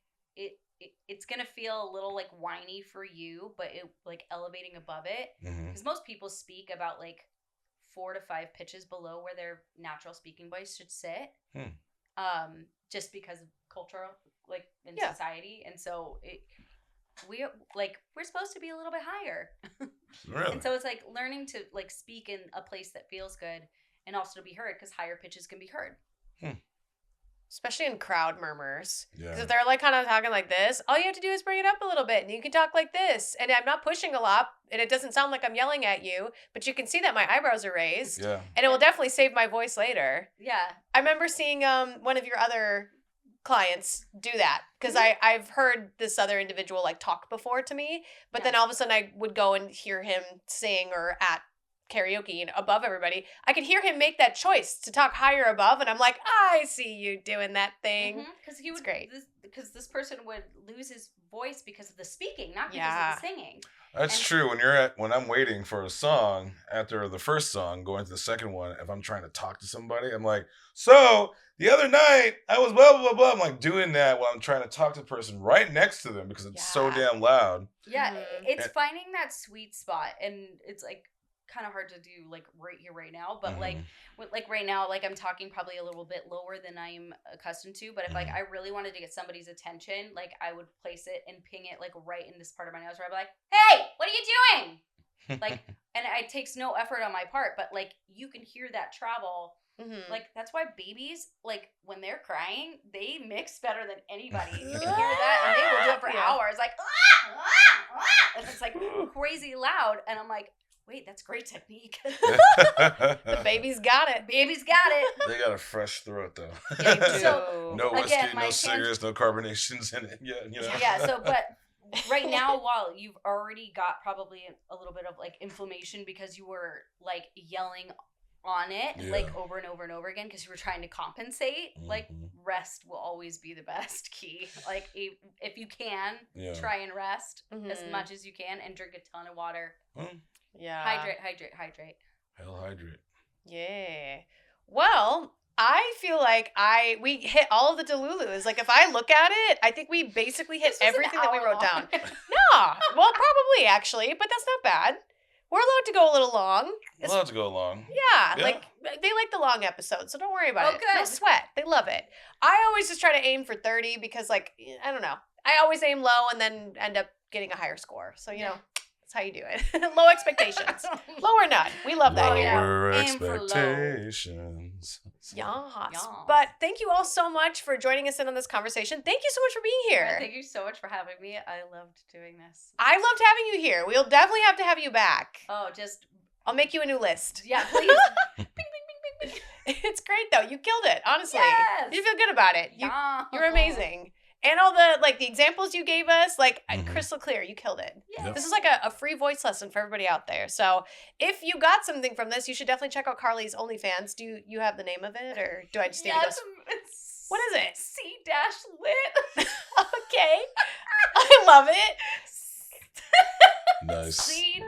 it's gonna feel a little like whiny for you, but it like elevating above it, because most people speak about like 4 to 5 pitches below where their natural speaking voice should sit, just because of cultural like in society, and so we're supposed to be a little bit higher. Really? And so it's like learning to like speak in a place that feels good and also to be heard, because higher pitches can be heard. Especially in crowd murmurs. Yeah. Because if they're like kind of talking like this, all you have to do is bring it up a little bit, and you can talk like this. And I'm not pushing a lot, and it doesn't sound like I'm yelling at you, but you can see that my eyebrows are raised. Yeah. And it will definitely save my voice later. Yeah. I remember seeing one of your other clients do that, because I've heard this other individual like talk before to me, but then all of a sudden I would go and hear him sing or at karaoke above everybody, I could hear him make that choice to talk higher above, and I'm like, I see you doing that thing. Because he would, great. Because this person would lose his voice because of the speaking, not because of the singing. That's true. When I'm waiting for a song after the first song, going to the second one, if I'm trying to talk to somebody, I'm like, so the other night I was blah, blah, blah, blah. I'm like doing that while I'm trying to talk to the person right next to them because it's so damn loud. Yeah, it's finding that sweet spot, and it's like kind of hard to do like right here, right now. But like right now, like I'm talking probably a little bit lower than I'm accustomed to. But if like I really wanted to get somebody's attention, like I would place it and ping it like right in this part of my nose where I'd be like, "Hey, what are you doing?" Like, and it takes no effort on my part, but like you can hear that travel. Like that's why babies, like when they're crying, they mix better than anybody. You can hear that, and they will do it for hours, like and it's like crazy loud. And I'm like, wait, that's great technique. The baby's got it. Baby's got it. They got a fresh throat though. Yeah, so, no whiskey, no cigarettes, no carbonations in it. Yeah, you know. Yeah. So, but right now, while you've already got probably a little bit of like inflammation because you were like yelling on it like over and over and over again because you were trying to compensate, like rest will always be the best key. Like if you can, try and rest as much as you can and drink a ton of water. Yeah. Hydrate. Hell, hydrate. Yeah. Well, I feel like we hit all of the delulus. Like if I look at it, I think we basically hit everything that we wrote down. No. Well, probably actually, but that's not bad. We're allowed to go a little long. Allowed to go long. Yeah, like they like the long episodes, so don't worry about it. Good. No sweat. They love it. I always just try to aim for 30 because, like, I don't know. I always aim low and then end up getting a higher score. So, you know, that's how you do it. Low expectations. Low or none. We love that here. Lower expectations. Yes. But thank you all so much for joining us in on this conversation. Thank you so much for being here. Thank you so much for having me. I loved doing this. I loved having you here. We'll definitely have to have you back. Oh, just... I'll make you a new list. Yeah, please. Bing, bing, bing, bing, bing. It's great, though. You killed it, honestly. Yes. You feel good about it. You're amazing. And all the examples you gave us, crystal clear. You killed it. Yes. This is like a free voice lesson for everybody out there. So if you got something from this, you should definitely check out Carly's OnlyFans. Do you have the name of it, or do I just need to go? What is it? C-lit. Okay. I love it. Nice. C-L-I-T.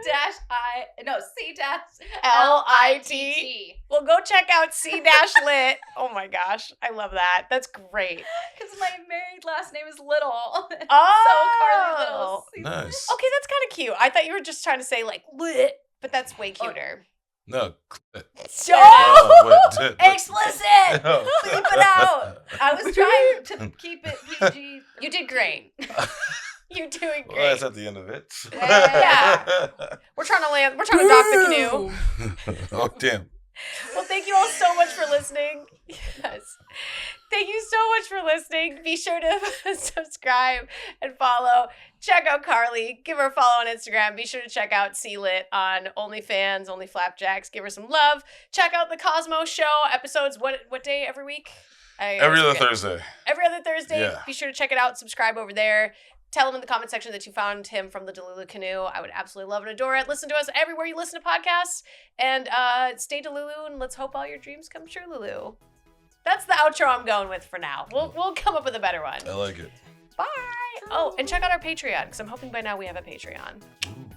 Well, go check out C-lit. Oh my gosh. I love that. That's great. Because my married last name is Little. Oh. So Carly Little. Nice. Okay, that's kind of cute. I thought you were just trying to say like lit, but that's way cuter. No. Explicit. No. Bleep it out. I was trying to keep it PG. You did great. You're doing great. Well, that's at the end of it. Yeah. We're trying to land. We're trying to dock the canoe. Oh, damn. Well, thank you all so much for listening. Yes. Thank you so much for listening. Be sure to subscribe and follow. Check out Carly. Give her a follow on Instagram. Be sure to check out C-Lit on OnlyFans, Only Flapjacks. Give her some love. Check out the Cosmo Show episodes. What day every week? Every other Thursday. Every other Thursday. Yeah. Be sure to check it out. Subscribe over there. Tell him in the comment section that you found him from the Delulu Canoe. I would absolutely love and adore it. Listen to us everywhere you listen to podcasts. And stay Delulu, and let's hope all your dreams come true, Lulu. That's the outro I'm going with for now. We'll come up with a better one. I like it. Bye. Oh, and check out our Patreon, because I'm hoping by now we have a Patreon. Ooh.